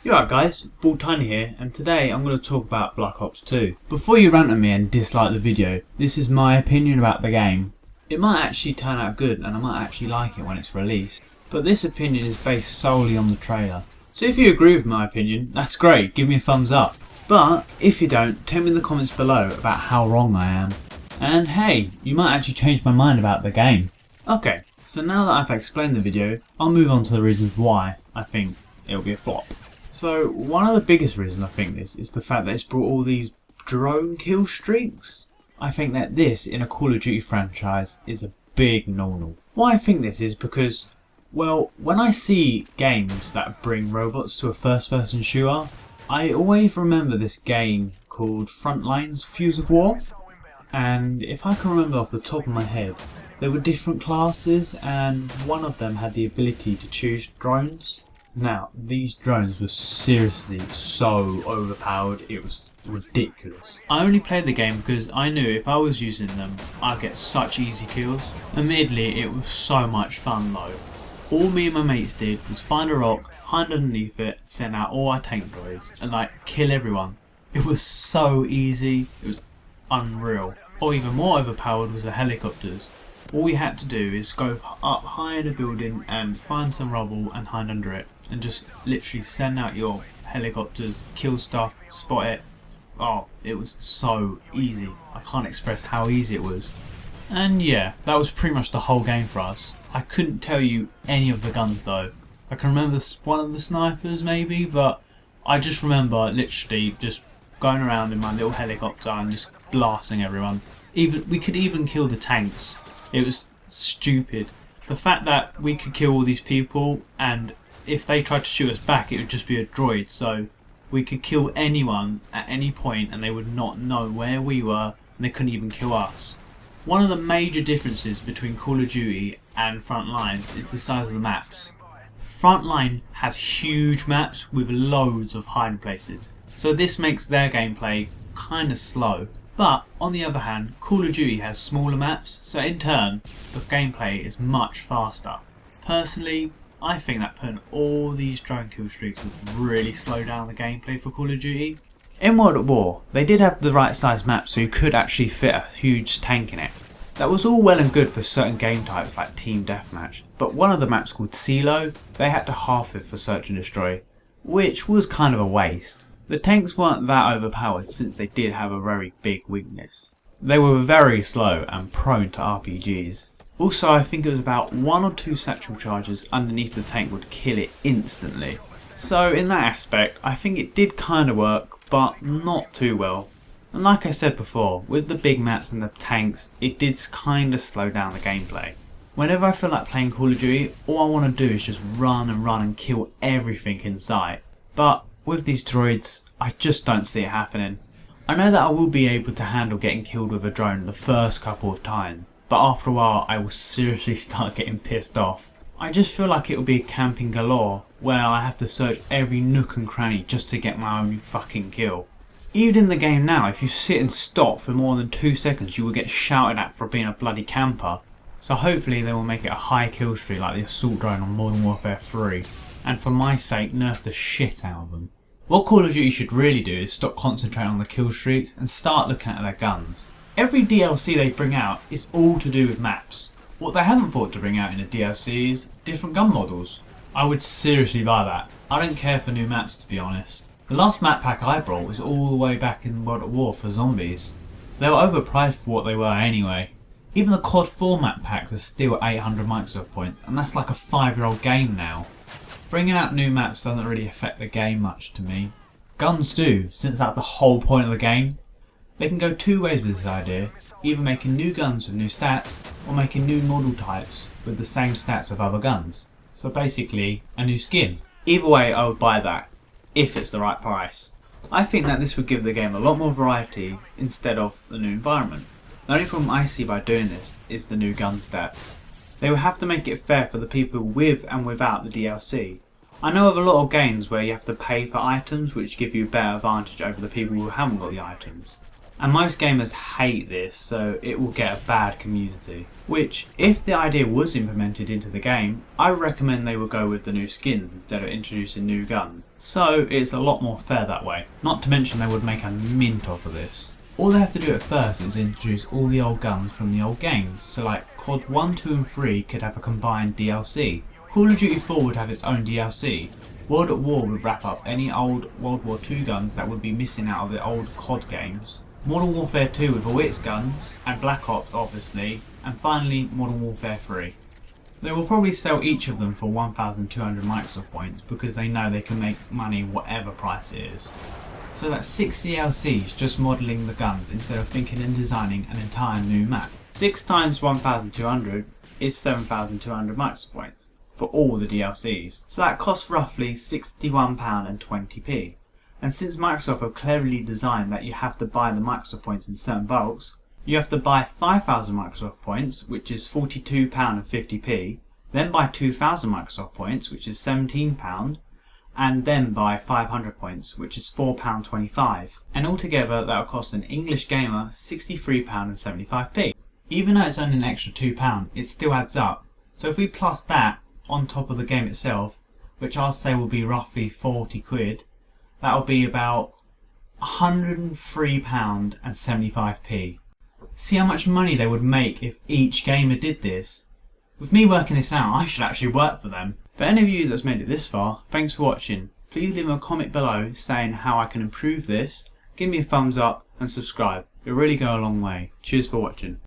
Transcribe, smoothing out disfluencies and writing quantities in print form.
You alright guys, Ball Tiny here, and today I'm going to talk about Black Ops 2. Before you rant at me and dislike the video, this is my opinion about the game. It might actually turn out good and I might actually like it when it's released, but this opinion is based solely on the trailer. So if you agree with my opinion, that's great, give me a thumbs up. But if you don't, tell me in the comments below about how wrong I am. And hey, you might actually change my mind about the game. Okay, so now that I've explained the video, I'll move on to the reasons why I think it'll be a flop. So one of the biggest reasons I think this is the fact that it's brought all these drone kill streaks. I think that this in a Call of Duty franchise is a big no-no. Why I think this is because, well, when I see games that bring robots to a first-person shooter, I always remember this game called Frontline's Fuse of War. And if I can remember off the top of my head, there were different classes and one of them had the ability to choose drones. Now, these drones were seriously so overpowered, it was ridiculous. I only played the game because I knew if I was using them, I'd get such easy kills. Admittedly, it was so much fun though. All me and my mates did was find a rock, hide underneath it, send out all our tank droids, and kill everyone. It was so easy, it was unreal. Or even more overpowered was the helicopters. All we had to do is go up high in a building and find some rubble and hide under it. And just literally send out your helicopters, kill stuff, spot it. Oh, it was so easy. I can't express how easy it was. And yeah, that was pretty much the whole game for us. I couldn't tell you any of the guns though. I can remember one of the snipers maybe, but I just remember literally just going around in my little helicopter and just blasting everyone. We could even kill the tanks. It was stupid. The fact that we could kill all these people and if they tried to shoot us back it would just be a droid, so we could kill anyone at any point and they would not know where we were and they couldn't even kill us. One of the major differences between Call of Duty and Frontlines is the size of the maps. Frontline has huge maps with loads of hiding places, so this makes their gameplay kinda slow. But on the other hand, Call of Duty has smaller maps, so in turn the gameplay is much faster. Personally, I think that putting all these drone kill streaks would really slow down the gameplay for Call of Duty. In World at War, they did have the right size map so you could actually fit a huge tank in it. That was all well and good for certain game types like Team Deathmatch, but one of the maps called CeeLo, they had to half it for Search and Destroy, which was kind of a waste. The tanks weren't that overpowered since they did have a very big weakness. They were very slow and prone to RPGs. Also, I think it was about 1 or 2 satchel charges underneath the tank would kill it instantly. So in that aspect, I think it did kind of work, but not too well. And like I said before, with the big maps and the tanks, it did kind of slow down the gameplay. Whenever I feel like playing Call of Duty, all I want to do is just run and kill everything in sight. But with these droids, I just don't see it happening. I know that I will be able to handle getting killed with a drone the first couple of times, but after a while I will seriously start getting pissed off. I just feel like it will be camping galore, where I have to search every nook and cranny just to get my own fucking kill. Even in the game now, if you sit and stop for more than 2 seconds you will get shouted at for being a bloody camper. So hopefully they will make it a high kill streak like the assault drone on Modern Warfare 3. And for my sake, nerf the shit out of them. What Call of Duty should really do is stop concentrating on the kill streaks and start looking at their guns. Every DLC they bring out is all to do with maps. What they haven't thought to bring out in a DLC is different gun models. I would seriously buy that. I don't care for new maps to be honest. The last map pack I brought was all the way back in World at War for zombies. They were overpriced for what they were anyway. Even the COD 4 map packs are still 800 Microsoft points and that's like a 5-year-old game now. Bringing out new maps doesn't really affect the game much to me. Guns do, since that's the whole point of the game. They can go 2 ways with this idea, either making new guns with new stats, or making new model types with the same stats of other guns. So basically, a new skin. Either way I would buy that, if it's the right price. I think that this would give the game a lot more variety instead of the new environment. The only problem I see by doing this is the new gun stats. They will have to make it fair for the people with and without the DLC. I know of a lot of games where you have to pay for items which give you a better advantage over the people who haven't got the items. And most gamers hate this, so it will get a bad community. Which, if the idea was implemented into the game, I recommend they would go with the new skins instead of introducing new guns. So it's a lot more fair that way. Not to mention they would make a mint off of this. All they have to do at first is introduce all the old guns from the old games. So like COD 1, 2 and 3 could have a combined DLC. Call of Duty 4 would have its own DLC. World at War would wrap up any old World War II guns that would be missing out of the old COD games. Modern Warfare 2 with all its guns, and Black Ops obviously, and finally Modern Warfare 3. They will probably sell each of them for 1,200 Microsoft points because they know they can make money whatever price it is. So that's 6 DLCs just modelling the guns instead of thinking and designing an entire new map. 6 times 1,200 is 7,200 Microsoft points for all the DLCs. So that costs roughly £61.20p. And since Microsoft have cleverly designed that you have to buy the Microsoft points in certain bulks, you have to buy 5,000 Microsoft points, which is £42.50p, then buy 2,000 Microsoft points, which is £17, and then buy 500 points, which is £4.25. And altogether that will cost an English gamer £63.75p. Even though it's only an extra £2, it still adds up. So if we plus that on top of the game itself, which I'll say will be roughly 40 quid, that will be about £103.75p. See how much money they would make if each gamer did this? With me working this out, I should actually work for them. For any of you that's made it this far, thanks for watching. Please leave a comment below saying how I can improve this, give me a thumbs up and subscribe. It'll really go a long way. Cheers for watching.